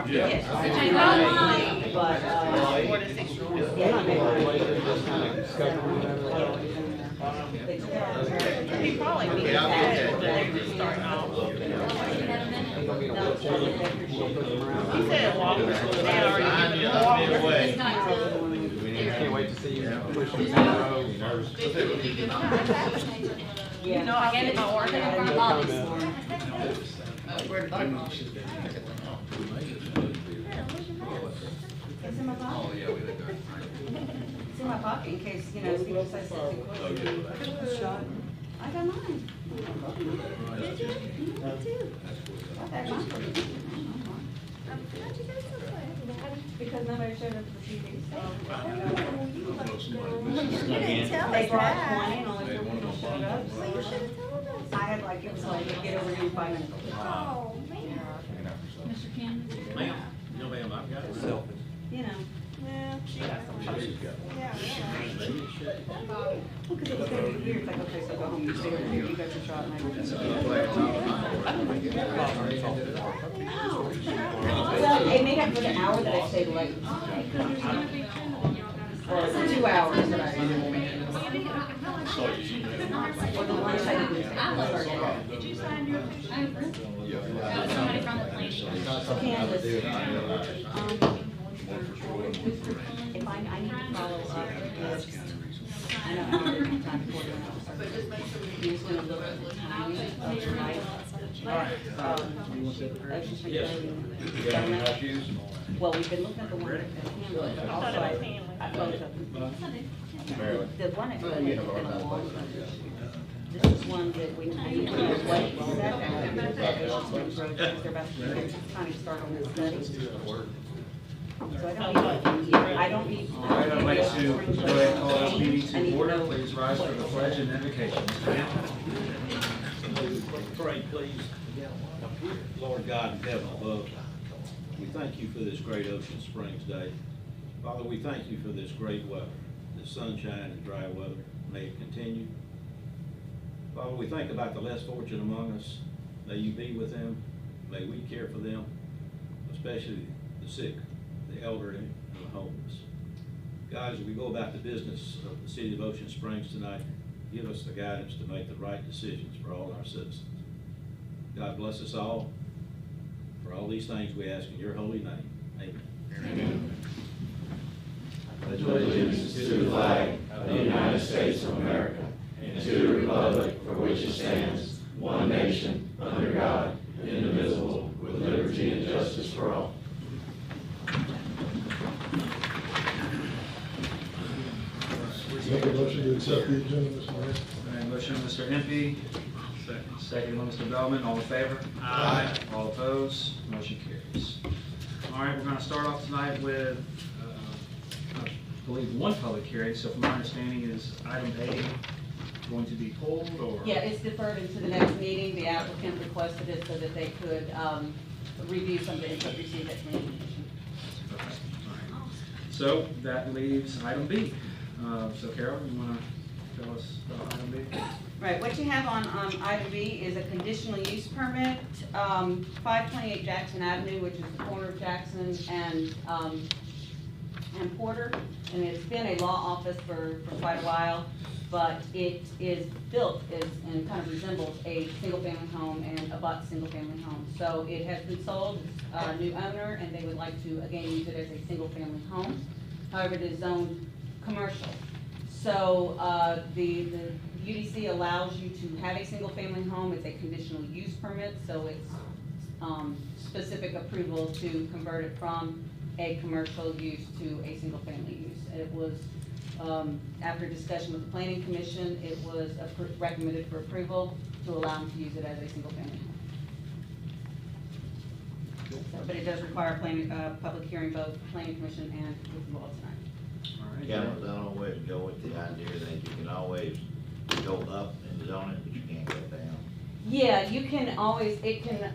Yes. But, He probably needs that, but they're just starting off. He said walkers, they already given him walkers. Can't wait to see you push them. You know, I get my work out. it's in my pocket. It's in my pocket in case, you know, people say something quick. I got mine. Did you? Me too. I had mine. Because nobody showed up for TV, so. You didn't tell They us brought that. 20 and only 4 people showed up. Well, you should have told us. I had like, it was like, get over here in 5 minutes. Oh, man. Mr. Ken? Ma'am, no ma'am, I've got it. You know, Well, she got some. Yeah, because it was gonna be here, it's like, okay, so go home, you stay over here, you got your shot, and I go. Well, it may have been an hour that I stayed late. Or 2 hours that I. Or the lunch I didn't take. Did you sign your? Somebody from the police. Candace, if I need to follow up, I know I'm in time before the officer. You just want to look at the timing of tonight. Well, we've been looking at the one at Hamlet, but also at both of them. The one at Hamlet has been a long time. This is one that we need to wait, they're about to kind of start on this study. So I don't need. All right, I'd like to go ahead and call this meeting to order. Please rise for the pledge and invocation. Pray, please. Lord God in heaven above, we thank you for this great Ocean Springs day. Father, we thank you for this great weather, this sunshine and dry weather. May it continue. Father, we think about the less fortunate among us. May you be with them. May we care for them, especially the sick, the elderly, and the homeless. God, as we go about the business of the city of Ocean Springs tonight, give us the guidance to make the right decisions for all our citizens. God bless us all. For all these things we ask in your holy name. Amen. Amen. I pledge allegiance to the flag of the United States of America and to the republic for which it stands, one nation, under God, indivisible, with liberty and justice for all. Make a motion to accept the agenda, Mr. Mayor. All right, motion, Mr. Impey. Second, by Mr. Bellman. All in favor? Aye. All opposed? Motion carries. All right, we're going to start off tonight with, I believe, one public hearing. So from my understanding is item A going to be pulled, or? Yeah, it's deferred into the next meeting. The applicant requested it so that they could review some of the input received at planning commission. Okay, all right. So that leaves item B. So Carol, you want to tell us about item B? Right, what you have on item B is a conditional use permit, 528 Jackson Avenue, which is the corner of Jackson and Porter. And it's been a law office for quite a while, but it is built and kind of resembles a single-family home and abuts single-family home. So it has been sold, it's a new owner, and they would like to, again, use it as a single-family home. However, it is zoned commercial. So the UDC allows you to have a single-family home. It's a conditional use permit, so it's specific approval to convert it from a commercial use to a single-family use. It was, after discussion with the Planning Commission, it was recommended for approval to allow them to use it as a single-family home. So, but it does require a public hearing, both Planning Commission and with you all tonight. All right. Council, I don't always go with the idea that you can always go up and zone it, but you can't go down. Yeah, you can always, it can,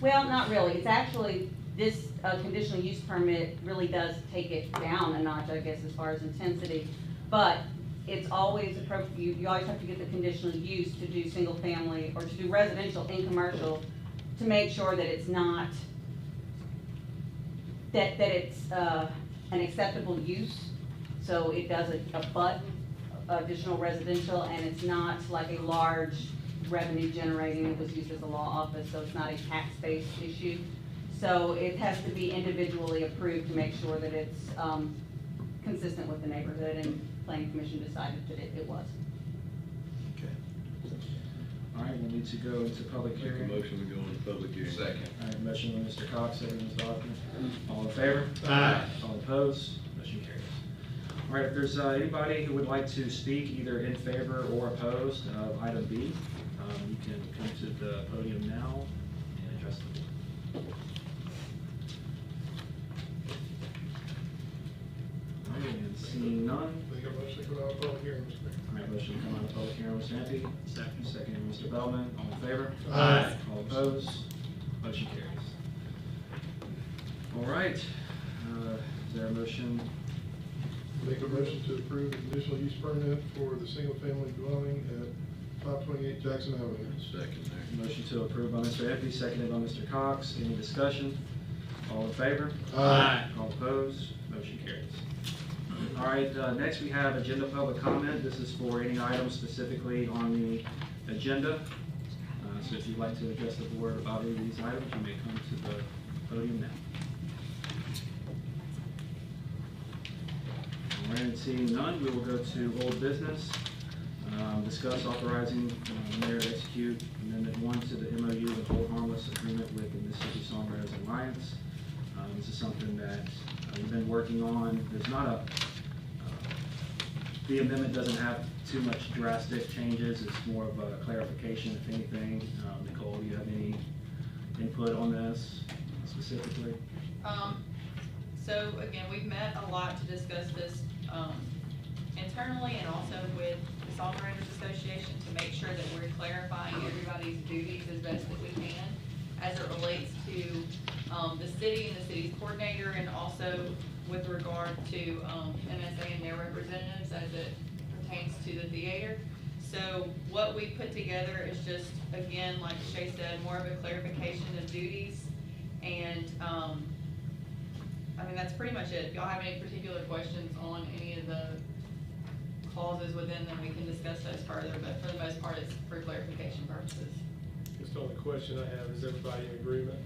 well, not really. It's actually, this conditional use permit really does take it down a notch, I guess, as far as intensity. But it's always appropriate, you always have to get the conditional use to do single family or to do residential and commercial to make sure that it's not that it's an acceptable use, so it does abut additional residential, and it's not like a large revenue generating. It was used as a law office, so it's not a tax-based issue. So it has to be individually approved to make sure that it's consistent with the neighborhood, and Planning Commission decided that it was. All right, we'll need to go into public Make a hearing. motion, we go into public hearing. Second. All right, motion by Mr. Cox, second by Mr. Hoffman. All in favor? Aye. All opposed? Motion carries. All right, if there's anybody who would like to speak either in favor or opposed of item B, you can come to the podium now and address the board. All right, and seeing none, Make a motion to go out of public hearing, Mr. Mayor. all right, motion to come out of public hearing, Mr. Ampe. Second. Second, Mr. Bellman. All in favor? Aye. All opposed? Motion carries. All right, is there a motion? Make a motion to approve the conditional use permit for the single-family dwelling at 528 Jackson Avenue. Second there. Motion to approve by Mr. Ampe, seconded by Mr. Cox. Any discussion? All in favor? Aye. All opposed? Motion carries. All right, next we have agenda public comment. This is for any item specifically on the agenda. So if you'd like to address the board about any of these items, you may come to the podium now. All right, seeing none, we will go to old business. Discuss authorizing the mayor to execute Amendment 1 to the MOU and hold harmless agreement with the Mississippi Songwriters Alliance. This is something that we've been working on. There's not a, the amendment doesn't have too much drastic changes. It's more of a clarification, if anything. Nicole, do you have any input on this specifically? So again, we've met a lot to discuss this internally and also with the Songwriters Association to make sure that we're clarifying everybody's duties as best that we can as it relates to the city and the city's coordinator, and also with regard to MSA and their representatives as it pertains to the theater. So what we put together is just, again, like Shay said, more of a clarification of duties. And I mean, that's pretty much it. If y'all have any particular questions on any of the clauses within them, we can discuss those further, but for the most part, it's for clarification purposes. Just the only question I have, is everybody in agreement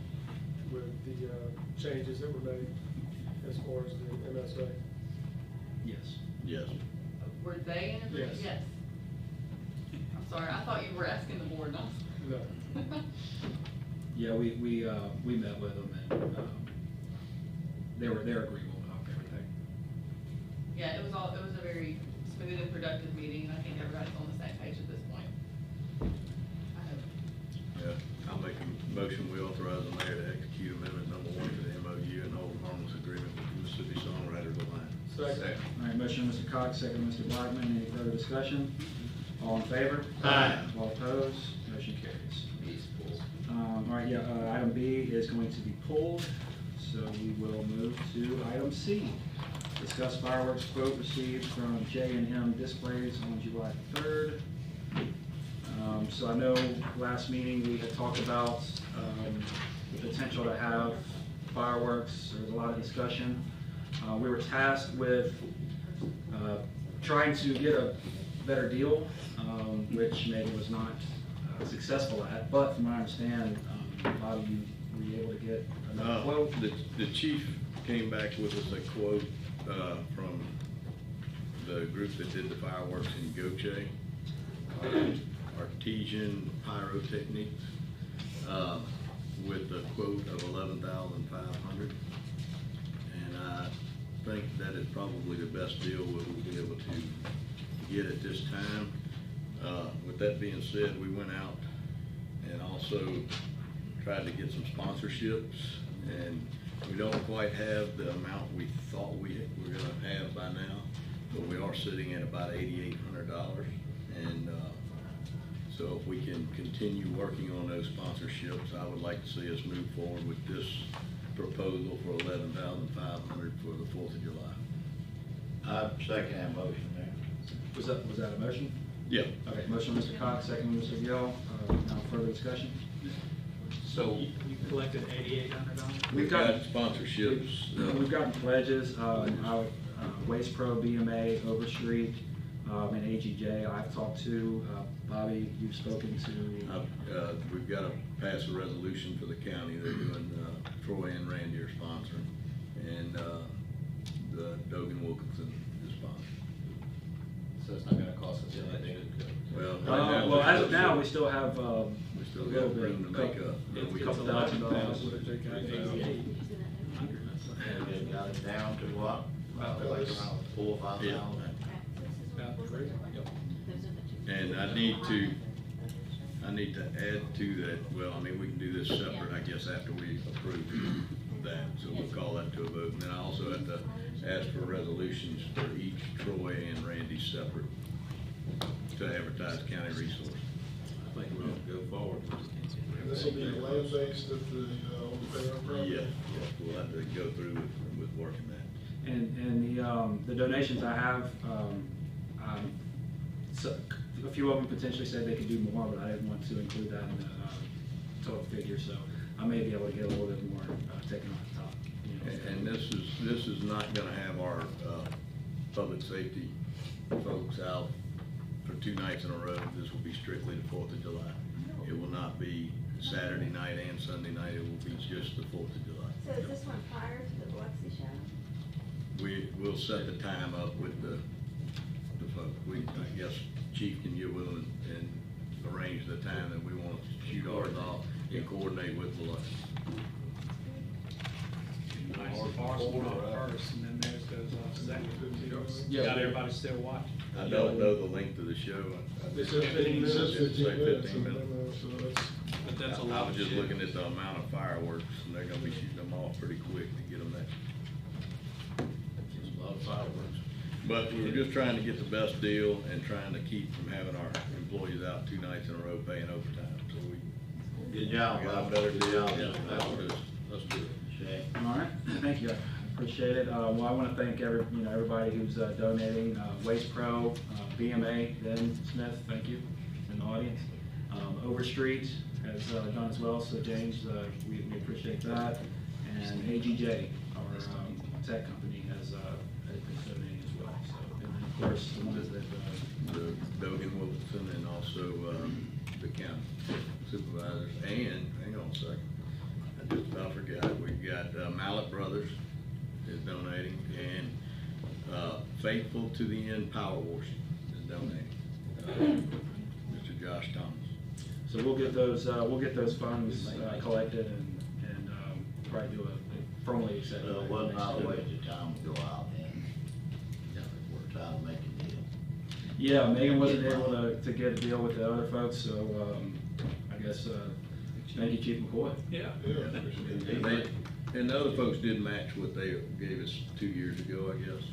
with the changes that were made as far as the MSA? Yes. Yes. Were they in agreement? Yes. I'm sorry, I thought you were asking the board, not. No. Yeah, we met with them, and they're agreeable about everything. Yeah, it was a very smooth and productive meeting, and I think everybody's on the same page at this point. I hope. Yeah, I'll make a motion, we authorize the mayor to execute amendment number 1 to the MOU and hold harmless agreement with the Mississippi Songwriters Alliance. Second. All right, motion, Mr. Cox, second, Mr. Blackman. Any further discussion? All in favor? Aye. All opposed? Motion carries. All right, yeah, item B is going to be pulled, so we will move to item C. Discuss fireworks quote received from J&M Displays on July 3rd. So I know last meeting we had talked about the potential to have fireworks. There was a lot of discussion. We were tasked with trying to get a better deal, which maybe was not successful at, but from what I understand, Bobby, you were able to get another quote? The chief came back with us a quote from the group that did the fireworks in Goche, Artesian Pyrotechnics, with a quote of $11,500. And I think that is probably the best deal we'll be able to get at this time. With that being said, we went out and also tried to get some sponsorships, and we don't quite have the amount we thought we were going to have by now, but we are sitting at about $8,800. And so if we can continue working on those sponsorships, I would like to see us move forward with this proposal for $11,500 for the 4th of July. I second that motion, Mayor. Was that a motion? Yeah. Okay, motion, Mr. Cox, second, Mr. Gill. Now further discussion? So you collected $8,800? We've got sponsorships. We've gotten pledges, Waste Pro, BMA, Overstreet, and AGJ. I've talked to, Bobby, you've spoken to. We've got to pass a resolution for the county. They're doing, Troy and Randy are sponsoring, and the Dogan Wilkinson is sponsoring. So it's not gonna cost us anything. Well, Well, as of now, we still have, we still got room to make up. a couple $1,000. They got it down to what? About Like around 4 or 5 Yeah. thousand. And I need to add to that, well, I mean, we can do this separate, I guess, after we approve that, so we'll call that to a vote. And then I also have to ask for resolutions for each Troy and Randy separate to advertise county resource. I think we'll go forward. And this will be land-based at the old fair property? Yeah, we'll have to go through with working that. And the donations I have, so a few of them potentially said they could do more, but I didn't want to include that in the total figure, so I may be able to get a little bit more taken off the top. You know. And this is not gonna have our public safety folks out for 2 nights in a row. This will be strictly the 4th of July. It will not be Saturday night and Sunday night. It will be just the 4th of July. So is this one prior to the Biloxi show? We'll set the time up with the folks. I guess Chief can get with them and arrange the time that we want to shoot ours off and coordinate with Biloxi. First, and then theirs goes off second. Yeah. Got everybody still watching. I don't know the length of the show. It says 15 minutes, It says 15 minutes. 15 minutes. So that's, But that's a I lot. was just looking at the amount of fireworks, and they're gonna be shooting them off pretty quick to get them there. It's a lot of fireworks. But we were just trying to get the best deal and trying to keep from having our employees out 2 nights in a row paying overtime, so we Good job, got a Bob. better Good deal. job. Yeah, let's do it. Shay. All right, thank you, I appreciate it. Well, I want to thank everybody who's donating, Waste Pro, BMA, Ben Smith, thank you, in the audience. Overstreet has done as well, so James, we appreciate that. And AGJ, our tech company, has been donating as well, so, and then of course, the ones that, The Dogan Wilkinson and also the county supervisors, and, hang on a second, I just about forgot, we've got Mallet Brothers is donating, and Faithful to the End Power Wash is donating, Mr. Josh Thomas. so we'll get those funds collected and probably do a formally accept. So it wasn't not a waste of time to go out and try to make a deal. Yeah, Megan wasn't able to get a deal with the other folks, so I guess, thank you, Chief McCoy. Yeah. yeah. And the other folks did match what they gave us 2 years ago, I guess,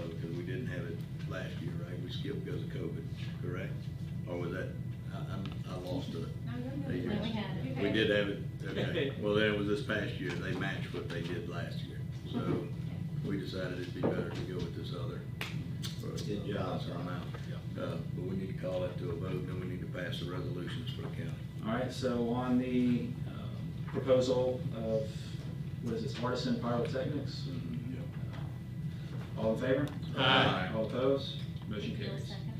because we didn't have it last year, right? We skipped because of COVID, correct? Or was that, I lost it. No, we had it. We did have it, okay. Well, then it was this past year, they matched what they did last year. So we decided it'd be better to go with this other. Good job. lesser amount. But we need to call that to a vote, and then we need to pass the resolutions for the county. All right, so on the proposal of, what is this, Artisan Pyrotechnics? All in favor? Aye. All opposed? Motion Bill carries. second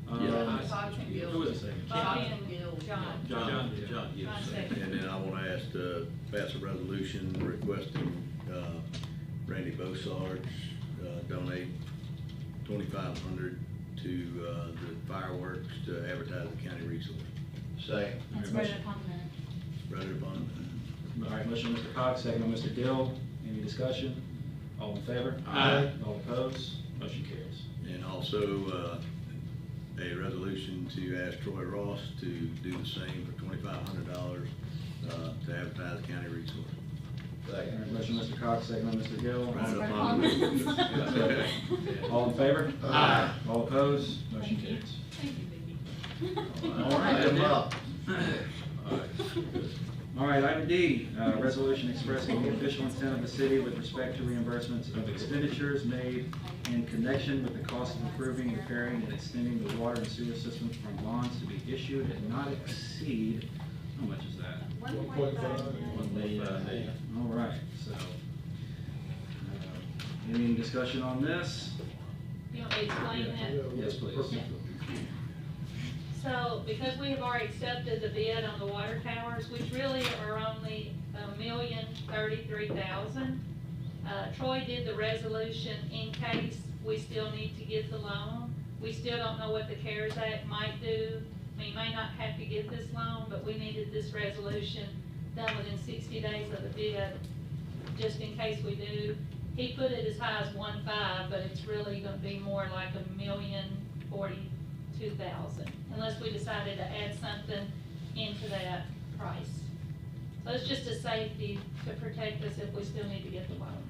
that? Bobby and Gil. Who was the second? Bobby and Gil. John. John, John yes. second. And then I want to ask to pass a resolution requesting Randy Bosarge donate $2,500 to the fireworks to advertise the county resource. Second. That's right upon the Right upon. All right, motion Mr. Cox, second by Mr. Gill. Any discussion? All in favor? Aye. All opposed? Motion carries. And also a resolution to ask Troy Ross to do the same for $2,500 to advertise the county resource. All right, Second. motion Mr. Cox, second by Mr. Gill. Right Right upon. upon. All in favor? Aye. All opposed? Motion carries. Thank you, Vicki. All right, Light 'em up. All right, item D, resolution expressing the official intent of the city with respect to reimbursements of expenditures made in connection with the cost of improving, repairing, and extending the water and sewer systems from bonds to be issued and not exceed, how much is that? 1.5 1 million. All right, Any discussion on this? You want me to explain that? Yes, please. So, because we have already accepted the bid on the water towers, which really are only $1,033,000, Troy did the resolution in case we still need to get the loan. We still don't know what the CARES Act might do. We may not have to get this loan, but we needed this resolution done within 60 days of the bid, just in case we do. He put it as high as 1.5, but it's really gonna be more like $1,042,000, unless we decided to add something into that price. So it's just a safety to protect us if we still need to get the loan.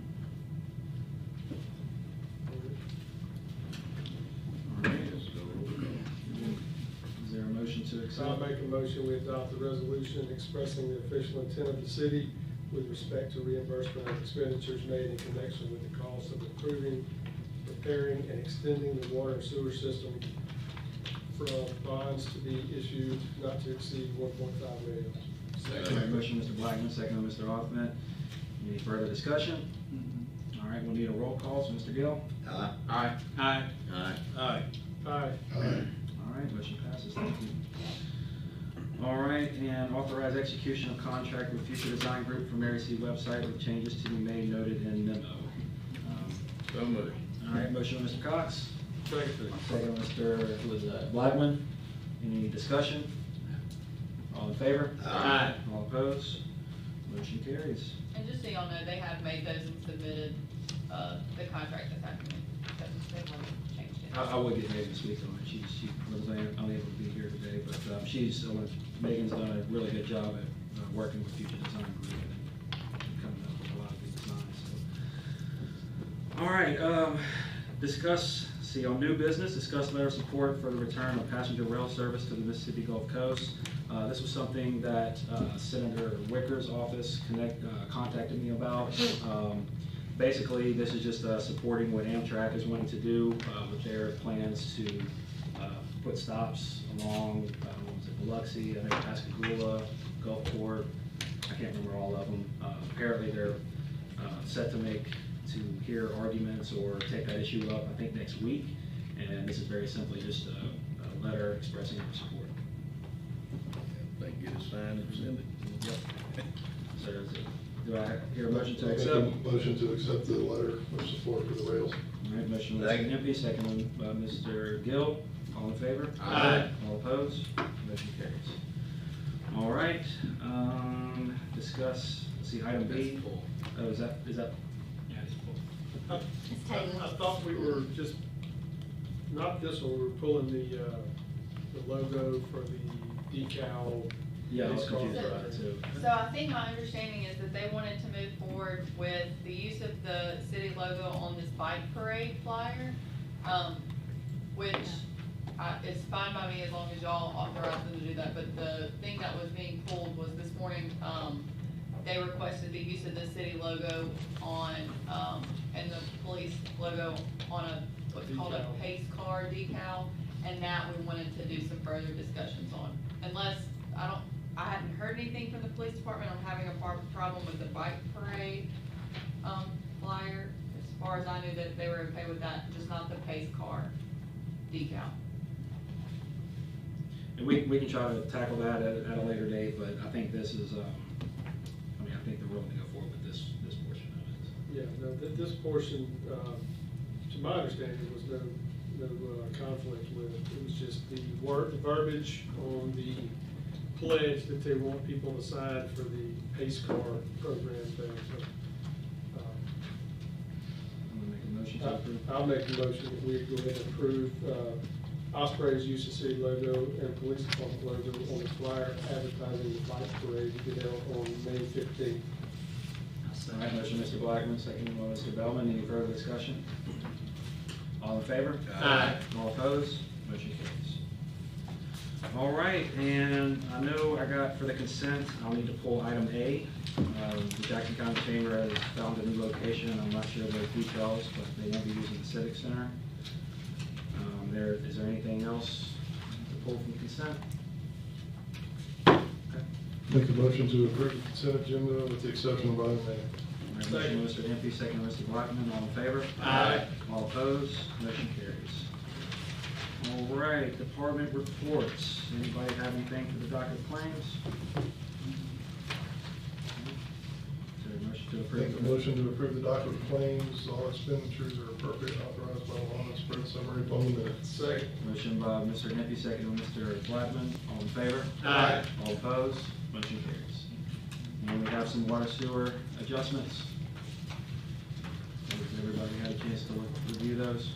All right. Is there a motion to So I'll accept? make a motion, we adopt the resolution expressing the official intent of the city with respect to reimbursement of expenditures made in connection with the cost of improving, repairing, and extending the water and sewer system from bonds to be issued not to exceed 1.5 million. All right, motion, Mr. Blackman, second by Mr. Hoffman. Any further discussion? All right, we'll need a roll call, so Mr. Gill? Aye. Aye. Aye. Aye. Aye. Aye. All right, motion passes, thank you. All right, and authorize execution of contract with Future Design Group for Mary C. website with changes to be made noted in memo. So moved. All right, motion by Mr. Cox, Second. second by Mr. who was that, Blackman. Any discussion? All in favor? Aye. All opposed? Motion carries. And just so y'all know, they have made those and submitted, the contract this afternoon, because they haven't changed it. I would get Megan to speak on it. She was unable to be here today, but Megan's done a really good job at working with Future Design Group and coming up with a lot of good designs. So. All right, on new business, discuss letter of support for the return of passenger rail service to the Mississippi Gulf Coast. This was something that Senator Wicker's office contacted me about. Basically, this is just supporting what Amtrak is wanting to do with their plans to put stops along, Biloxi, I think Pascagoula, Gulfport, I can't remember all of them. Apparently, they're set to hear arguments or take that issue up, I think, next week. And this is very simply just a letter expressing our support. They can get it signed and send it. So do I hear a motion to Make accept? a motion to accept the letter of support for the rails. All right, motion by Mr. Second. Impey, second by Mr. Gill. All in favor? Aye. All opposed? Motion carries. All right, discuss, let's see, item B. Oh, is that? Yeah, it's full. I thought we were just, not this one, we were pulling the logo for the decal. Yeah, I was baseball confused about it product. too. So I think my understanding is that they wanted to move forward with the use of the city logo on this bike parade flyer, which is fine by me as long as y'all authorize them to do that. But the thing that was being pulled was this morning, they requested the use of the city logo on, and the police logo on what's called a Decal. pace car decal, and that we wanted to do some further discussions on. Unless, I hadn't heard anything from the police department on having a problem with the bike parade, flyer. As far as I knew, that they were okay with that, just not the pace car decal. And we can try to tackle that at a later date, but I think this is, I think they're willing to go forward with this portion of it. Yeah, no, this portion, to my understanding, was no conflict with it. It was just the verbiage on the pledge that they want people to sign for the pace car program thing. So, I'm gonna make a motion to approve. I'll make a motion that we go ahead and approve Osprey's use of city logo and police department logo on the flyer advertising the bike parade to be held on May 15th. All right, motion, Mr. Blackman, second by Mr. Bellman. Any further discussion? All in favor? Aye. All opposed? Motion carries. All right, and I know I got for the consent, I'll need to pull item A. The Jackson County Chamber has found a new location. I'm not sure of the details, but they won't be using the Civic Center. Is there anything else to pull from consent? Make a motion to approve the consent agenda with the exception of item A. All right, motion by Mr. Impey, second by Mr. Blackman, all in favor? Aye. All opposed, motion carries. All right, department reports. Anybody have anything for the docket claims? Is there a motion to approve? Make a motion to approve the docket of claims. All expenditures are appropriate and authorized by law and spread summary upon the minutes. Second. Motion by Mr. Impey, second by Mr. Blackman, all in favor? Aye. All opposed, motion carries. And we have some water sewer adjustments. Has everybody had a chance to review those?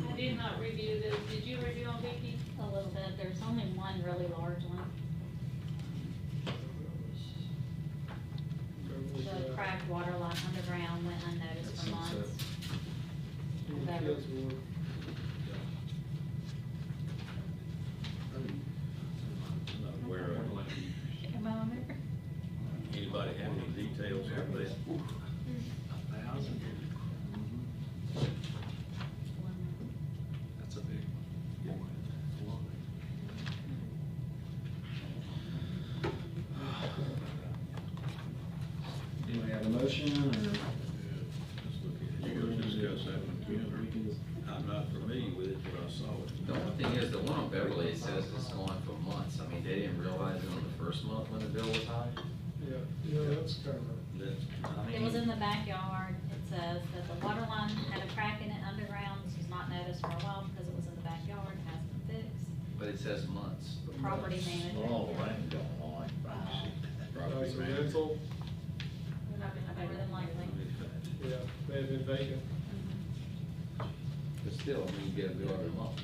I did not review this. Did you review them, Vicki? A little bit, there's only one really large one. The cracked water line underground went unnoticed for months. I'm not aware of Am I on there? anybody have any details on this. That's a big one. Anybody have a motion, or? Let's look at it. You go discuss that one, Ken, or- We can just- I'm not familiar with it, but I saw it. The only thing is, the one on Beverly, it says it's going for months. I mean, they didn't realize it on the first month when the bill was high. Yeah, that's kind of. That's, I It was mean, in the backyard. It says that the water line had a crack in it underground. This was not noticed for a while because it was in the backyard. It hasn't been fixed. but it says months. The property manager. All the rain going on. It's a rental, Better than likely. yeah, may have been vacant. But still, I mean, you get a bill every month.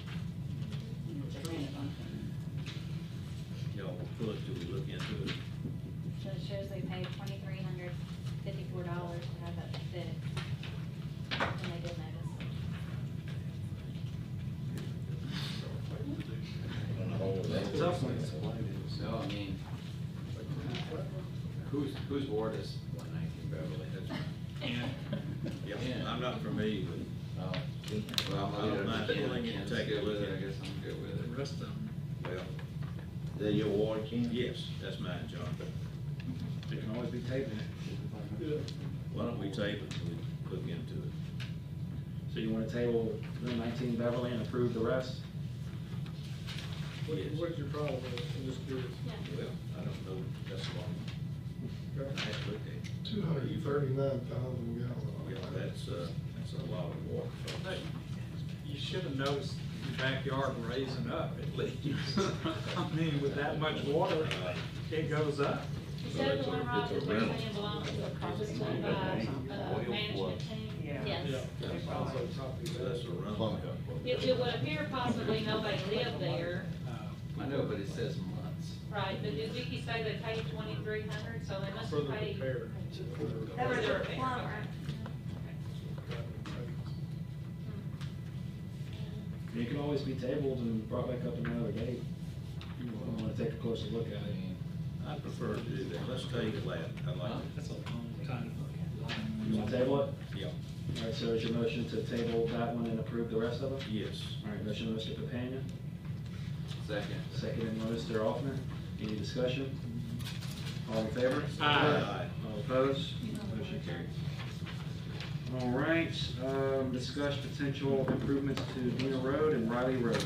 y'all will pull it till we look into it. So it shows they paid $2,354 to have that fixed. And they did notice. It's a tough one. So, I mean, whose ward is 119 Beverly? Yeah, I'm not familiar with it. Oh, well, I don't mind pulling it and taking a look at I it. guess I'm good with it. Rest of them. Well, Is that your ward, Ken? yes, that's mine, John. It can always be tabled. Yeah. Why don't we table it till we look into it? So you want to table 19 Beverly and approve the rest? Yes. What's your problem with it? I'm just curious. Well, I don't know, that's long. I Okay. have to look at it. 239,000 Yeah, gallons. that's a lot of water. folks. You should have noticed the backyard raising up at least. I mean, with that much water, it goes up. You said the one Rob was saying belongs to a property owned by, management team? Yes. Yeah. Also copy So that's a that. run. It would appear possibly nobody lived there, I know, but it says months. right, but did Vicky say they paid 2,300, so they must For have the paid? repair. That was the repair. Plumber. It can always be tabled and brought back up another date. You want to take a closer look at it. I prefer to do that. Let's table that. I like it. That's a long time. You want to table it? Yeah, All right, so is your motion to table that one and approve the rest of them? yes. All right, motion by Mr. Papania, Second. second by Mr. Altman. Any discussion? All in favor? Aye. All opposed? Motion carries. All right, discuss potential improvements to Dina Road and Riley Road.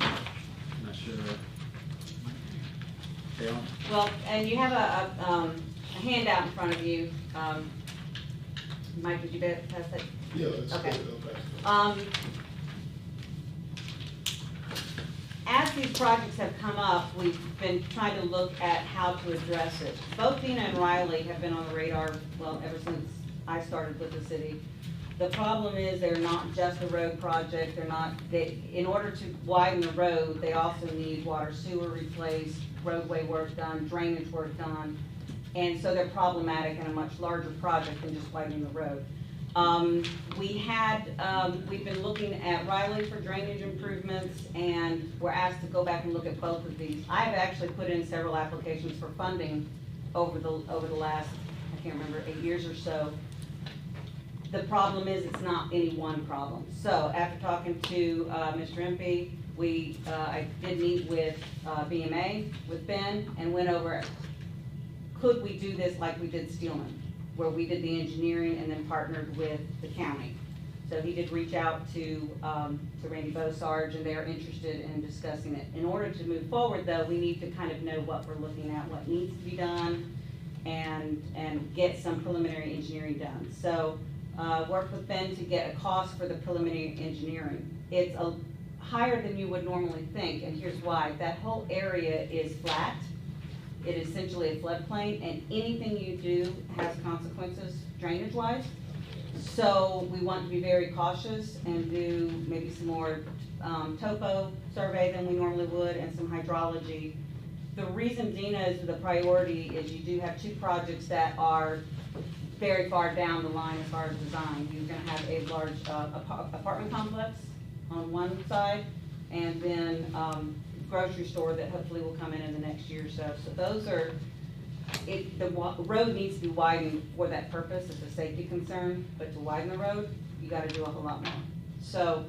Not sure. Dale? Well, and you have a handout in front of you. Mike, did you pass that? Yeah, that's Okay. good. As these projects have come up, we've been trying to look at how to address it. Both Dina and Riley have been on the radar, well, ever since I started with the city. The problem is they're not just a road project, in order to widen the road, they also need water sewer replaced, roadway work done, drainage work done. And so they're problematic and a much larger project than just widening the road. We've been looking at Riley for drainage improvements, and we're asked to go back and look at both of these. I've actually put in several applications for funding over the last, I can't remember, 8 years or so. The problem is it's not any one problem. So after talking to Mr. Impey I did meet with BMA, with Ben, and went over, could we do this like we did Steelman, where we did the engineering and then partnered with the county. So he did reach out to Randy Bosarge, and they're interested in discussing it. In order to move forward, though, we need to kind of know what we're looking at, what needs to be done, and get some preliminary engineering done. So worked with Ben to get a cost for the preliminary engineering. It's higher than you would normally think, and here's why. That whole area is flat. It is essentially a floodplain, and anything you do has consequences drainage-wise. So we want to be very cautious and do maybe some more topo survey than we normally would, and some hydrology. The reason Dina is the priority is you do have two projects that are very far down the line as far as design. You're gonna have a large apartment complex on one side, and then grocery store that hopefully will come in the next year or so. So those are, the road needs to be widened for that purpose. It's a safety concern, but to widen the road, you gotta do a whole lot more. So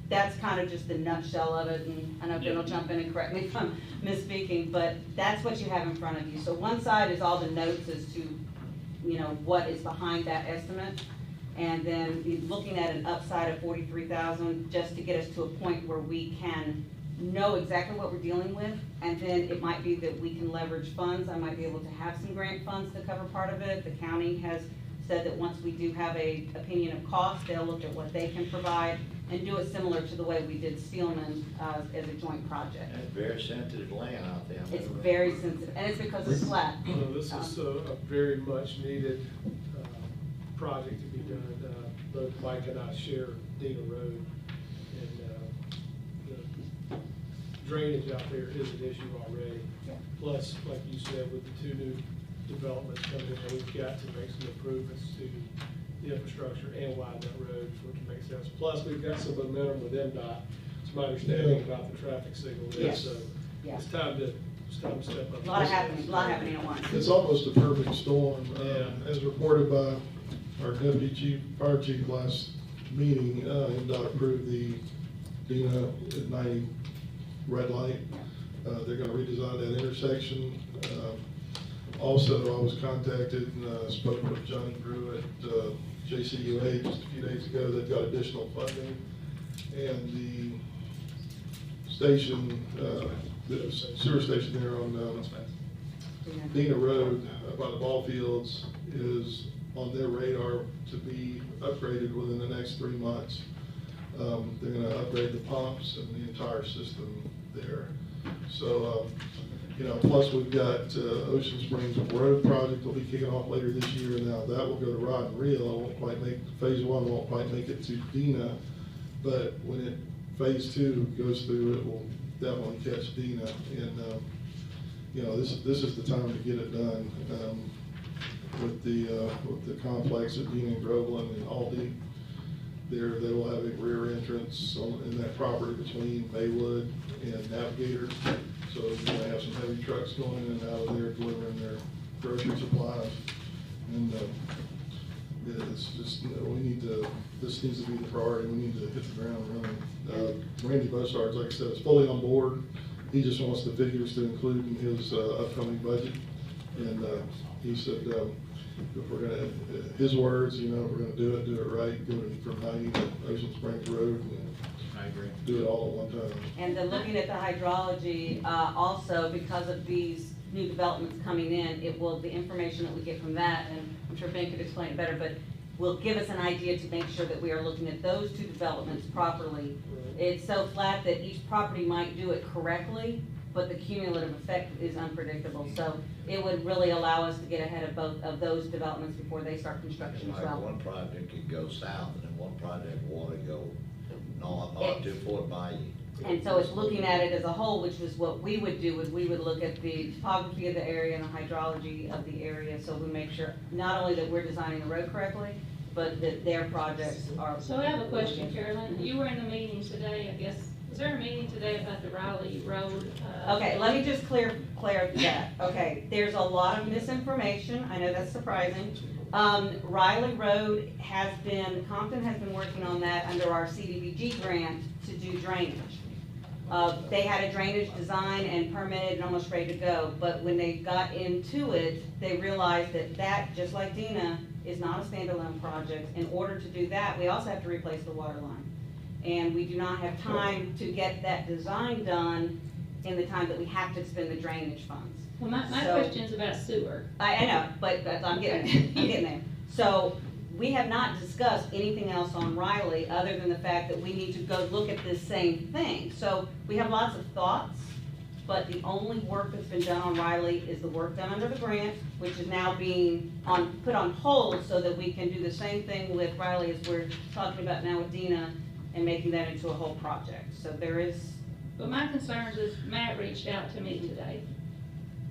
that's kind of just the nutshell of it, and I know Ben will jump in and correct me if I'm misspeaking, but that's what you have in front of you. So one side is all the notes as to, you know, what is behind that estimate, and then be looking at an upside of 43,000 just to get us to a point where we can know exactly what we're dealing with, and then it might be that we can leverage funds. I might be able to have some grant funds to cover part of it. The county has said that once we do have a opinion of cost, they'll look at what they can provide and do it similar to the way we did Steelman as a joint project. That's very sensitive land out there. It's very sensitive, and it's because it's flat. This is a very much needed project to be done. Both Mike and I share Dina Road, and the drainage out there is an issue already. Yeah. Plus, like you said, with the two new developments coming in, we've got to make some improvements to the infrastructure and widen that road for it to make sense. Plus, we've got some momentum with MDOT. It's my understanding about the traffic signal there, Yes. so Yeah. it's time to step up. A lot happening at once. It's almost a perfect storm. Yeah. As reported by our deputy chief, fire chief last meeting, MDOT approved the Dina at 90 red light. They're gonna redesign that intersection. Also, I was contacted and spoke with Johnny Brew at JCUA just a few days ago. They've got additional funding, and the station, the sewer station there on Dina Road by the ball fields is on their radar to be upgraded within the next 3 months. They're gonna upgrade the pumps and the entire system there. So, you know, plus we've got Ocean Springs Road project will be kicking off later this year. Now that will go to Rod and Reel. It won't quite make, phase 1 won't quite make it to Dina, but when phase 2 goes through, it will definitely catch Dina. And, you know, this is the time to get it done. With the complex at Dina and Groveland and Aldi, they will have a rear entrance in that property between Maywood and Navigator. So you're gonna have some heavy trucks going in and out of there delivering their grocery supplies. And it's just, this needs to be the priority. We need to hit the ground running. Randy Bosarge, like I said, is fully on board. He just wants the figures to include in his upcoming budget. And he said, if we're gonna, his words, you know, we're gonna do it right, go from 90 to Ocean Springs Road, and I agree. do it all at one time. And then looking at the hydrology, also because of these new developments coming in, the information that we get from that, and I'm sure Ben could explain it better, but will give us an idea to make sure that we are looking at those two developments properly. It's so flat that each property might do it correctly, but the cumulative effect is unpredictable. So it would really allow us to get ahead of both of those developments before they start construction as Like well. one project could go south, and then one project water go north to Fort Bayou. And so it's looking at it as a whole, which was what we would do, is we would look at the topography of the area and the hydrology of the area, so we make sure not only that we're designing the road correctly, but that their projects are. So I have a question, Carolyn. You were in the meeting today, I guess. Was there a meeting today about the Riley Road? Okay, let me just clear that. Okay, there's a lot of misinformation. I know that's surprising. Riley Road Compton has been working on that under our CDBG grant to do drainage. They had a drainage design and permitted and almost ready to go, but when they got into it, they realized that, just like Dina, is not a standalone project. In order to do that, we also have to replace the water line. And we do not have time to get that design done in the time that we have to expend the drainage funds. Well, my So- question's about sewer. I know, but I'm getting there. So we have not discussed anything else on Riley other than the fact that we need to go look at this same thing. So we have lots of thoughts, but the only work that's been done on Riley is the work done under the grant, which is now being put on hold so that we can do the same thing with Riley as we're talking about now with Dina and making that into a whole project. So there is, But my concerns is Matt reached out to me today.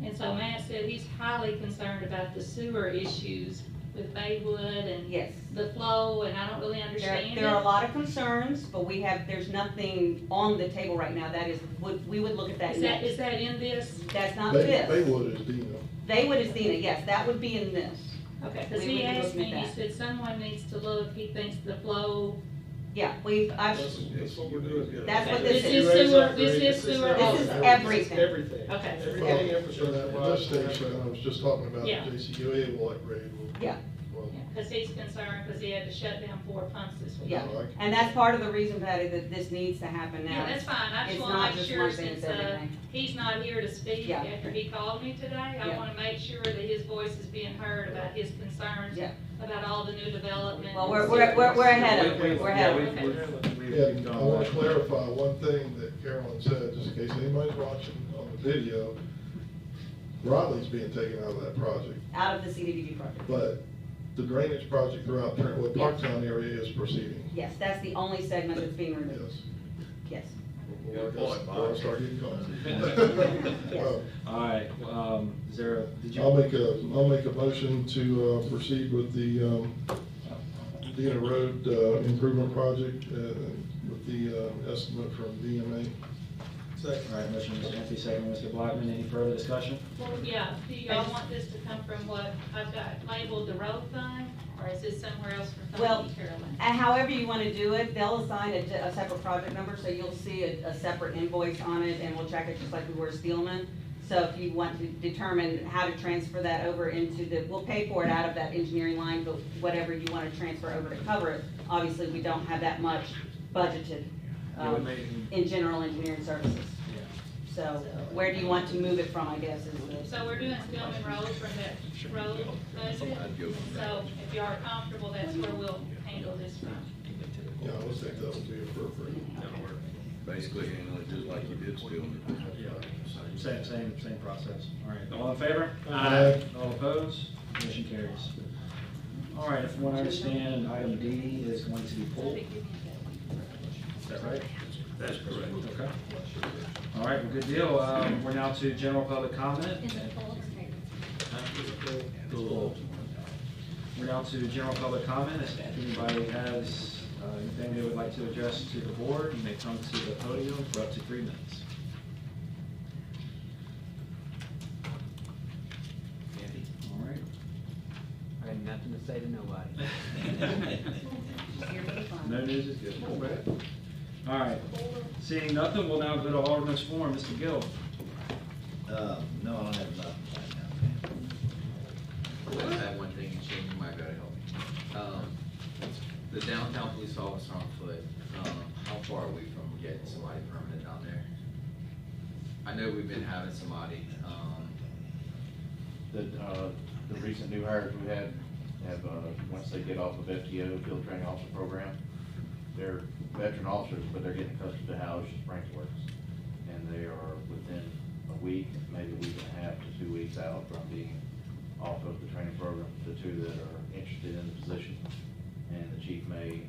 And so Matt said he's highly concerned about the sewer issues with Baywood and yes. the flow, and I don't really understand it. There are a lot of concerns, but there's nothing on the table right now. That is, we would look at that next. Is that in this? That's not this. Baywood is Dina. Baywood is Dina, yes, that would be in this. Okay, because We he would be asked me, looking at he that. said someone needs to look, he thinks the flow. Yeah, That's what we're doing. That's what This this is is. sewer, this is sewer. This is also. everything. Everything. Okay. Everything Well, infrastructure. at this stage, I was just talking about Yeah. JCUA will upgrade. Yeah. Well, Because he's concerned, because he had to shut down 4 pumps this week. Yeah, Like- and that's part of the reason, Patty, that this needs to happen now. Yeah, that's fine, I It's just not wanna make just sure one thing, since, it's everything. he's not here to speak Yeah. after he called me today, I Yeah. wanna make sure that his voice is being heard about his concerns Yeah. about all the new development. Well, we're ahead of it, we're ahead of it. Yeah, I want to clarify one thing that Carolyn said, just in case anybody's watching on the video. Riley's being taken out of that project, Out of the CDBG project. but the drainage project throughout Trentwood Parktown area is proceeding. Yes, that's the only segment that's being removed. Yes. Yes. Good point, Bob. Before I start getting calls. Yes. All right, is there, did you? I'll make a motion to proceed with the Dina Road improvement project with the estimate from DMA. Second. All right, motion, Mr. Anthony, second, Mr. Blackman, any further discussion? Well, yeah, do y'all want this to come from what I've got labeled the road fund, or is this somewhere else for Well, funding, Carolyn? however you want to do it, they'll assign a separate project number, so you'll see a separate invoice on it, and we'll check it just like we were Steelman. So if you want to determine how to transfer that over into we'll pay for it out of that engineering line, but whatever you want to transfer over to cover it, obviously, we don't have that much budgeted Yeah, we may- in general engineering services. Yeah. So where do you want to move it from, I guess, is the. So we're doing Stillman Road from that road budget, so if you are comfortable, that's where we'll handle this from. Yeah, I would think that would be appropriate. Basically handle it just like you did Stillman. Same process. All right, all in favor? Aye. All opposed? Motion carries. All right, if one understand, item D is going to be pulled. Is that right? That's correct. Okay. All right, well, good deal. We're now to general public comment. Is it full or Cool. We're now to general public comment. If anybody has anything they would like to address to the board, you may come to the podium for up to 3 minutes. Andy? All right. I have nothing to say to nobody. No news is good. All right. Seeing nothing, we'll now go to Alderman's forum. Mr. Gill. No, I don't have nothing right now. I have one thing, Shane, you might be able to help me. The downtown police officer on foot, how far are we from getting somebody permanent down there? I know we've been having somebody, The recent new hires we have, once they get off of FTO, Field Training Officer Program, they're veteran officers, but they're getting accustomed to how OSHA Springs works. And they are within a week, maybe a week and a half to 2 weeks out from being off of the training program, the two that are interested in the position. And the chief may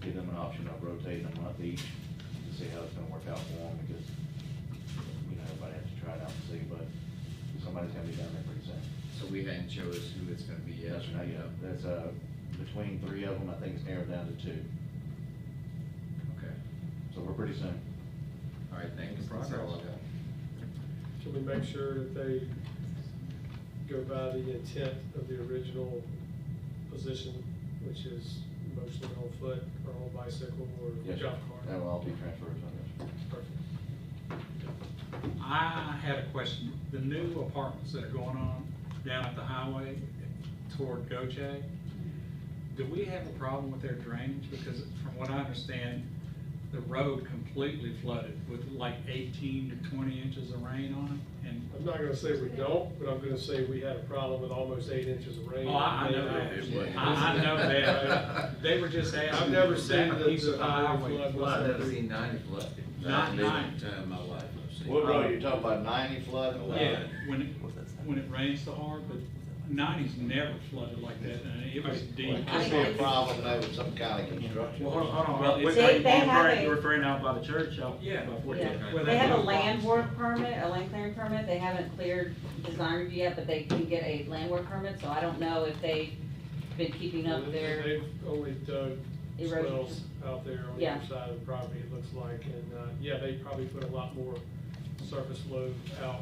give them an option of rotating a month each to see how it's gonna work out for them, because, everybody has to try it out and see, but somebody's gonna be down there pretty soon. so we hadn't chose who it's gonna be yet. That's right, that's, between 3 of them, I think it's narrowed down to 2, Okay, so we're pretty soon. all right, thank you. That's all I got. Can we make sure that they go by the intent of the original position, which is mostly on foot or on bicycle or Yes, job car? that will all be transfers, I guess. Perfect. I had a question. The new apartments that are going on down at the highway toward Goche, do we have a problem with their drainage? Because from what I understand, the road completely flooded with like 18 to 20 inches of rain on it. And I'm not gonna say we don't, but I'm gonna say we had a problem with almost 8 inches of rain. oh, I know that. I know that. They were just asking. I've never seen that the piece of highway highway. flood. I've never seen 90 flooded. Not 90. Time in my life I've seen. What road, you talking about 90 flood? Yeah, when it rains so hard, but 90's never flooded like that, and it was deep. Could be a problem there with some kind of construction. Well, hold on. Well, it's- They have a- You're referring out by the church out? Yeah. by Yeah. 14. Well, They have a land work permit, a land clearing permit, they haven't cleared design review yet, but they can get a land work permit, so I don't know if they've been keeping up their, They've only dug Erosion. swells out there on the Yeah. other side of the property, it looks like, and, yeah, they probably put a lot more surface load out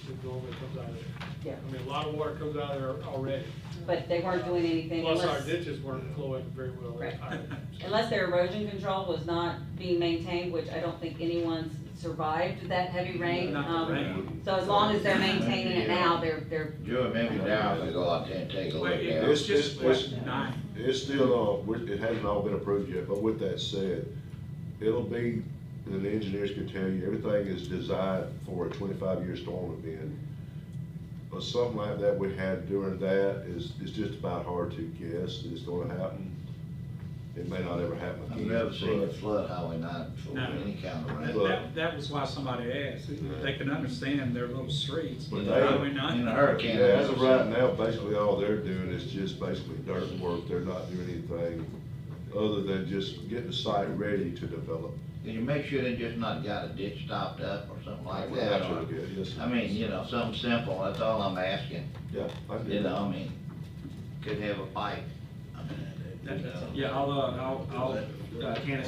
than normally comes out of there. yeah, I mean, a lot of water comes out of there already. but they weren't doing anything Plus, our unless, ditches weren't flowing very well. Right. either. unless their erosion control was not being maintained, which I don't think anyone's survived that heavy rain. Not the rain. So as long as they're maintaining it now, they're, Joe, maybe down to go out there and take a look Well, at it it. was just question 9. It's still, it hasn't all been approved yet, but with that said, it'll be, and the engineers can tell you, everything is designed for a 25-year storm event. But something like that we had during that is just about hard to guess that it's gonna happen. It may not ever happen I've again. never seen it but- flood Highway 9 before, No. any kind of rain. That was why somebody asked. They can understand their little streets, but But Highway In 9. a hurricane. Yeah, as of right now, basically all they're doing is just basically dirt work. They're not doing anything other than just getting the site ready to develop. Can you make sure they just not got a ditch stopped up or something like Well, that? that's or- really good, yes, sir. I mean, you know, something simple, that's all I'm asking. Yeah, I You did. know, I mean, could have a pipe. I mean, Yeah, Candace,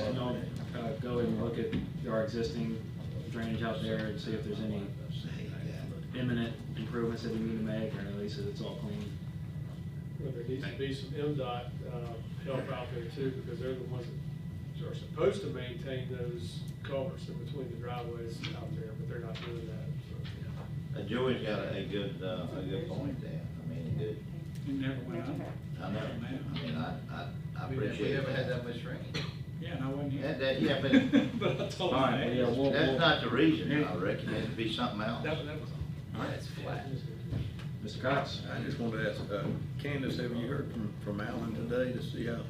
can y'all, go and look at our existing drainage out there and see if there's any imminent improvements that we need to make, or at least that it's all clean? Well, there needs to be some MDOT, help out there too, because they're the ones that are supposed to maintain those culverts in between the driveways out there, but they're not doing that, so. Joey's got a good point there. I mean, a good, It never went up. I know, I mean, I We appreciate never had that. that much rain. Yeah, and I wasn't here. Yeah, but But I told All them. right, well, yeah, that's not the reason, I reckon, it'd be something else. That was all. All right, It's flat. Mr. Cox? I just wanted to ask, Candace, have you heard from Alan today to see how?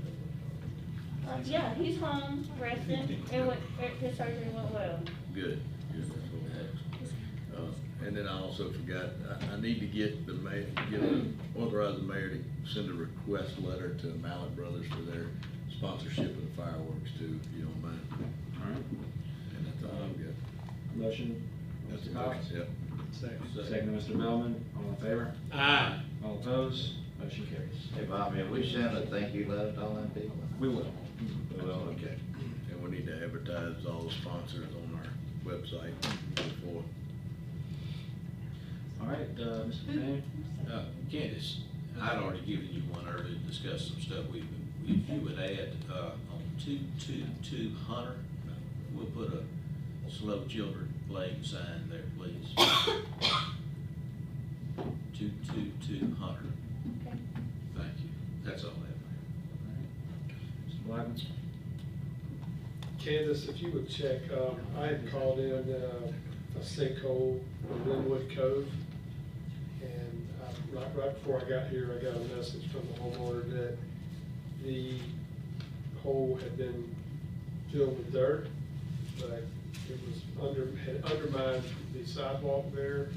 Yeah, he's home, resting, his surgery went well. Good, good, that's what I asked. And then I also forgot, I need to get the mayor, authorize the mayor to send a request letter to Mallett Brothers for their sponsorship of the fireworks too, if you don't mind. All right. And that's all I've got. Motion, That's Mr. the Cox? motion, yep. Second, Mr. Bellman, all in favor? Aye. All opposed? Motion carries. Hey, Bobby, have we sent a thank you letter to all them people? We will. Well, okay. And we need to advertise all the sponsors on our website before. All right, Mr. Payne? Candace, I'd already given you one earlier to discuss some stuff. If you would add, on 222 Hunter, we'll put a slow children playing sign there, please. 222 Hunter. Okay. Thank you. That's all I have. Mr. Blackman? Candace, if you would check, I had called in a sinkhole in Linwood Cove. And right before I got here, I got a message from the homeowner that the hole had been filled with dirt, but it was had undermined the sidewalk there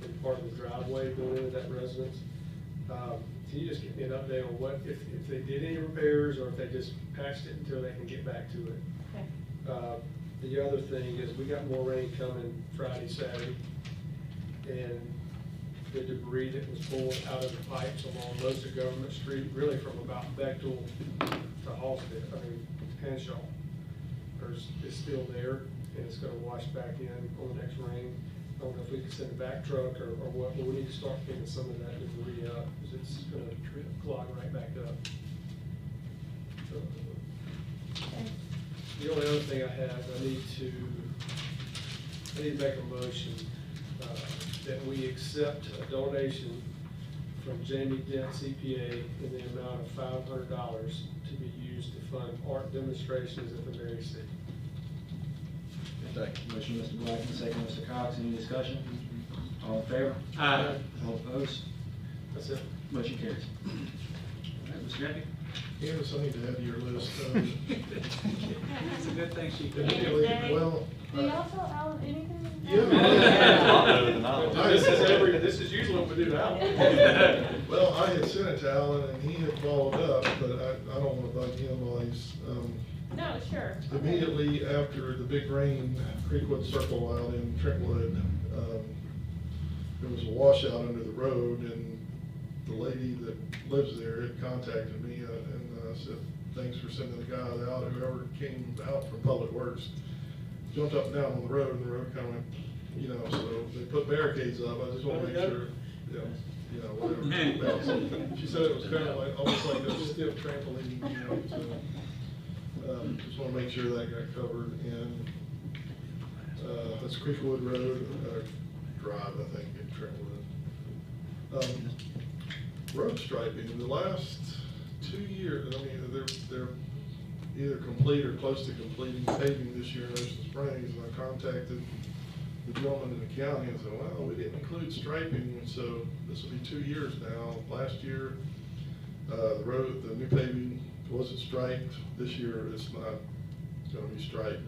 and part of the driveway going into that residence. Can you just give me an update on what, if they did any repairs or if they just patched it until they can get back to it? Okay. The other thing is we got more rain coming Friday, Saturday, and the debris that was pulled out of the pipes along most of Government Street, really from about Bechtel to Halstead, Henshaw, is still there, and it's gonna wash back in on the next rain. I don't know if we can send a back truck or what, but we need to start picking some of that debris up, because it's gonna clog right back up. So, the only other thing I have, I need to I need to make a motion that we accept a donation from Jamie Dent CPA in the amount of $500 to be used to fund art demonstrations at the Mary City. Motion, Mr. Blackman, second, Mr. Cox. Any discussion? All in favor? Aye. All opposed? That's it. Motion carries. All right, Mr. Jackie? Candace, I need to add to your list. It's a good thing she could. Well, Do y'all tell Alan anything? This is usually what we do now. well, I had sent it to Alan and he had followed up, but I don't want to bug him while he's, No, sure. immediately after the big rain, Creekwood Circle out in Trentwood, there was a washout under the road, and the lady that lives there had contacted me, and said, thanks for sending the guy out, whoever came out from Public Works. Jumped up and down on the road, and the road kind of went, you know, so they put barricades up. I just want to make sure, whatever. She said it was kind of like, almost like a stiff trampoline, so, just want to make sure that got covered. And, that's Creekwood Road, Drive, I think, in Trentwood. Road striping, the last 2 years, I mean, they're either complete or close to completing paving this year in Ocean Springs, and I contacted the gentleman in the county and said, well, we didn't include striping, so this will be 2 years now. Last year, the new paving wasn't striped. This year, it's not gonna be striped.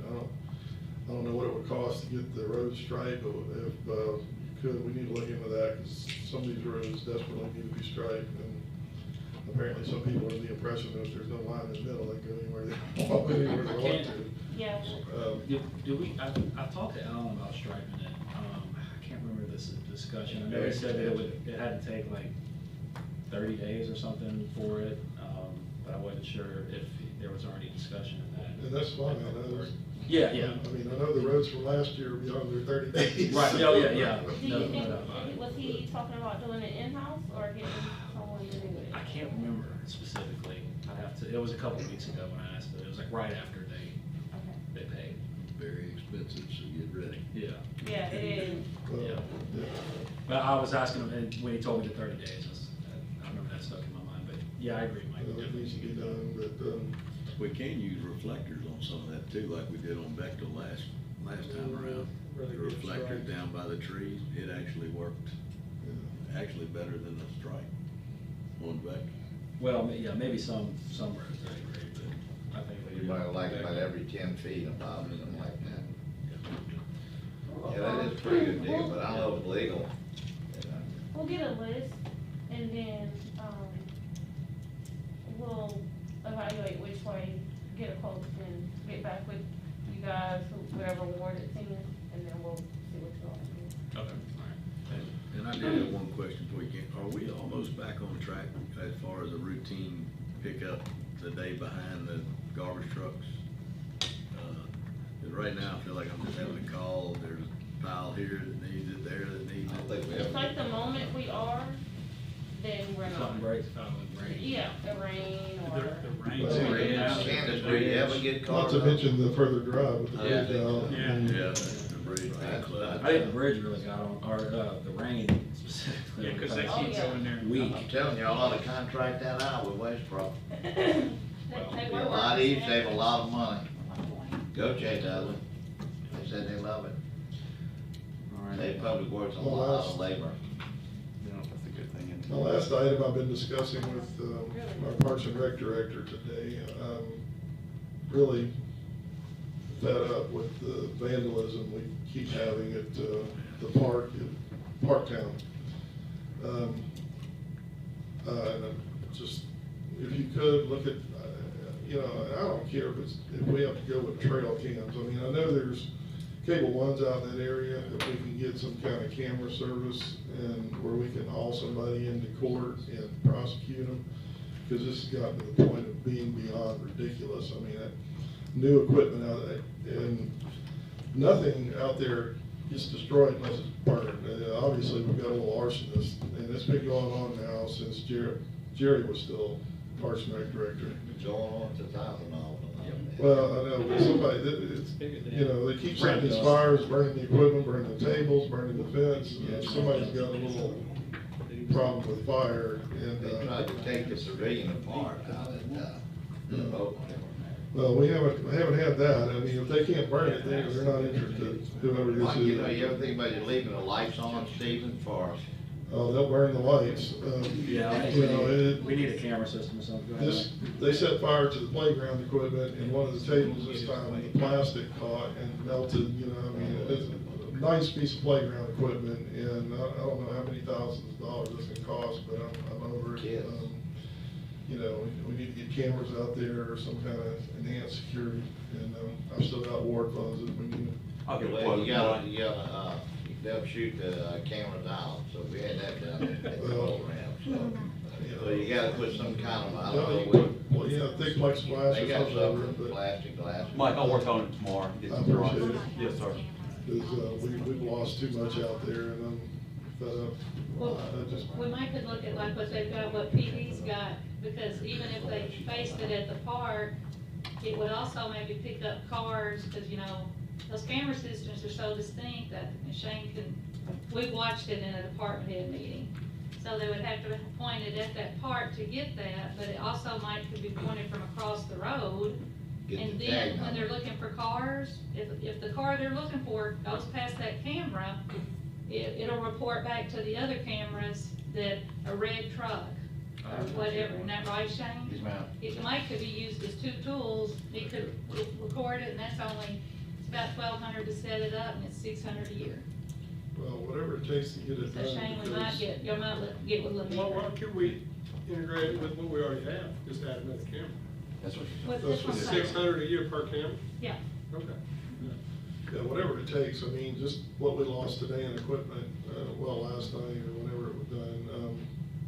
I don't know what it would cost to get the road striped, but if we need to look into that, because some of these roads desperately need to be striped. And apparently some people are under the impression that if there's no line in the middle, they go anywhere they want to. Yeah. I talked to Alan about striping it. I can't remember this discussion. I know he said that it had to take like 30 days or something for it, but I wasn't sure if there was already discussion in that. And that's fine, I know. Yeah. I mean, I know the roads from last year are beyond their 30 days. Right, Do you No, think, no. was he talking about doing it in-house or getting someone to do it? I can't remember specifically. It was a couple of weeks ago when I asked, but it was like right after they paid. Very expensive, so get ready. Yeah. Yeah, it is. Yeah. But I was asking him, and when he told me the 30 days, I remember that stuck in my mind, but yeah, I agree, Mike. It needs to be done, but, We can use reflectors on some of that too, like we did on Bechtel last time around. Really The good reflectors stripe. down by the trees, it actually worked, actually better than the stripe on Bechtel. Well, yeah, maybe some roads I agree, but I think. You might like about every 10 feet about something like that. Yeah, that is a pretty good deal, but I don't know if it's legal. We'll get a list and then, we'll evaluate which way, get a quote and get back with you guys, whatever ward it's in, and then we'll see what's going on. Okay, all right. And I did have one question for you, Ken. Are we almost back on track as far as a routine pickup the day behind the garbage trucks? 'Cause right now, I feel like I'm just having a call, there's a pile here that needs it, there that needs it. It's like the moment we are, then we're not. Something breaks, rain. Yeah, the rain or. The rain. Candace, do you ever get caught not to up? mention the further drive with the bridge out. Yeah, the bridge. I think the bridge really got on, or the rain specifically. Yeah, because they Oh, keep yeah. going there. Weak. I'm telling you, I ought to contract that out with Westbrook. They Be were a lot working easier, save a together. lot of money. Go-Jay does it. They said they love it. All right. They public works a Well, lot that's- of labor. That's a good thing. The last item I've been discussing with our Parks and Rec director today, really fed up with the vandalism we keep having at the park in Parktown. And just, if you could, look at, I don't care if we have to go with trail cams. I mean, I know there's cable ones out in that area, if we can get some kind of camera service and where we can haul somebody into court and prosecute them, because this has gotten to the point of being beyond ridiculous. I mean, that new equipment out there, and nothing out there gets destroyed unless it's burned. Obviously, we've got a little arsonist, and it's been going on now since Jerry was still Parks and Rec director. Going on to $1,000 an hour. Well, I know, but somebody, it's, you know, they keep setting these fires, burning the equipment, burning the tables, burning the fence, and somebody's got a little problem with fire, and, They tried to take the civilian apart out at, the boat. well, we haven't had that. I mean, if they can't burn it, they're not interested, whoever this Mike, is. you know, you ever think about you leaving the lights on, Stephen, for Oh, they'll burn the lights. Yeah, I You think know, we need a camera system or something. Go ahead, This, they set fire to the playground equipment, and one of the tables this time, the plastic caught and melted, you know, I mean, it's a nice piece of playground equipment, and I don't know how many thousands of dollars this can cost, but I'm over it. Kids. You know, we need to get cameras out there or some kind of enhanced security, and, I've still got ward funds that we need. Well, they'll shoot the cameras out, so we had that done at the Well, program, so you gotta put some kind of, I No, don't you know. put- well, yeah, thick plexiglass They or got something over some it, but. plastic glass. Mike, I'll work on it tomorrow. Get I some more. appreciate it. Yes, sir. Because, we've lost too much out there, and I'm fed up. Well, I just, we might could look at like what they've got, what PD's got, because even if they faced it at the park, it would also maybe pick up cars, because, you know, those camera systems are so distinct that Shane can, we've watched it in a department head meeting. So they would have to point it at that park to get that, but it also might could be pointed from across the road. Get And the then tag when they're number. looking for cars, if the car they're looking for goes past that camera, it'll report back to the other cameras that a red truck or whatever, isn't that right, Shane? Yes, ma'am. It might could be used as two tools, it could record it, and that's only, it's about $1,200 to set it up, and it's $600 a year. well, whatever it takes to get it So done. Shane, we might because- you might get with Why Lamita. can't we integrate it with what we already have, just add another camera? That's what she What- said. that's what I'm saying. 600 a year per camera? Yeah. Okay. Yeah, whatever it takes, I mean, just what we lost today in equipment, last night or whenever it was done,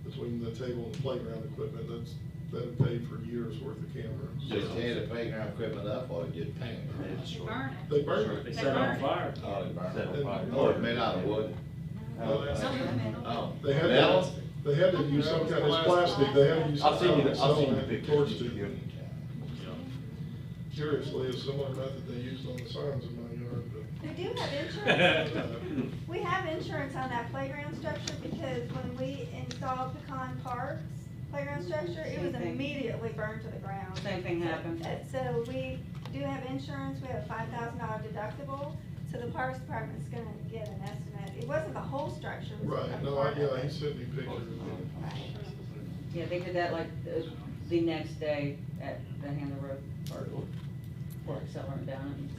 between the table and the playground equipment, that'd pay for years worth of cameras. Just tear the playground equipment up or just paint it? They burn it. They burn it. They set it on fire. Oh, they burn Set it. on fire. Oh, it's made out of wood? Oh. They had Metal? to, they had to use some kind of plastic, they had to use some I'll send kind you of the, I'll send you the solvent pictures. torch to. Curiously, a similar method they used on the signs in my yard, They do have insurance. We have insurance on that playground structure because when we installed Pecan Park's playground structure, it was Same thing. immediately burned to the ground. Same thing happened. So we do have insurance, we have a $5,000 deductible, so the Parks Department's gonna get an estimate. It wasn't the whole structure. it was Right, a no, part of he it. sent me pictures of it. Right. Yeah, they did that like the next day at the Handler Road Park, or accelerating down and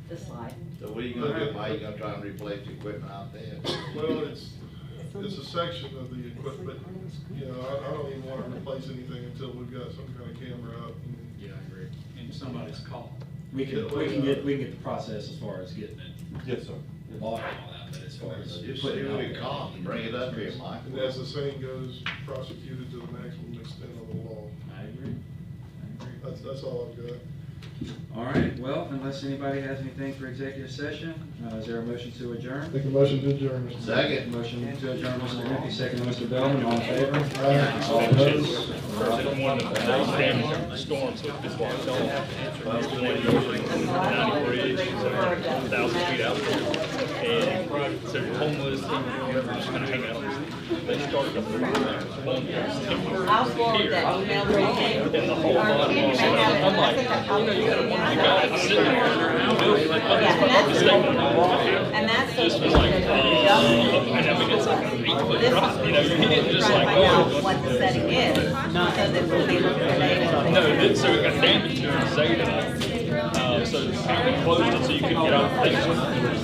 the slide. So what are you gonna do, Mike? You gonna try and replace the equipment out there? Well, it's a section of the equipment, you know, I don't even wanna replace anything until we've got some kind of camera out. Yeah, I agree. In somebody's call. We can get the process as far as getting it Yes, sir. bought and all that, but as far as Just putting see it what out it there. costs and bring it up here, Mike. And as the saying goes, prosecuted to the maximum extent of the law. I agree. That's all I've got. All right, well, unless anybody has anything for executive session, is there a motion to adjourn? Make a motion to adjourn, Mr. Second. Motion to adjourn, Mr. Hempy, second, Mr. Bellman, all in favor? Aye. All opposed? Storm took this one, don't have to answer. 90 bridge, 1,000 feet out there. And so homeless, people were just gonna hang out. They started a fire. I'll forward that email to you. And the whole Or bottom Candy was, may have it. I'm like, I think I'll- you got it sitting there in their house. And that's This the was like, and I mean, it's like an 8-foot drop, you know, you're hitting just like, Trying to find out oh. what the setting is, so that when they look at the data. No, so it got damaged during Zeta. So we closed it so you couldn't get off things.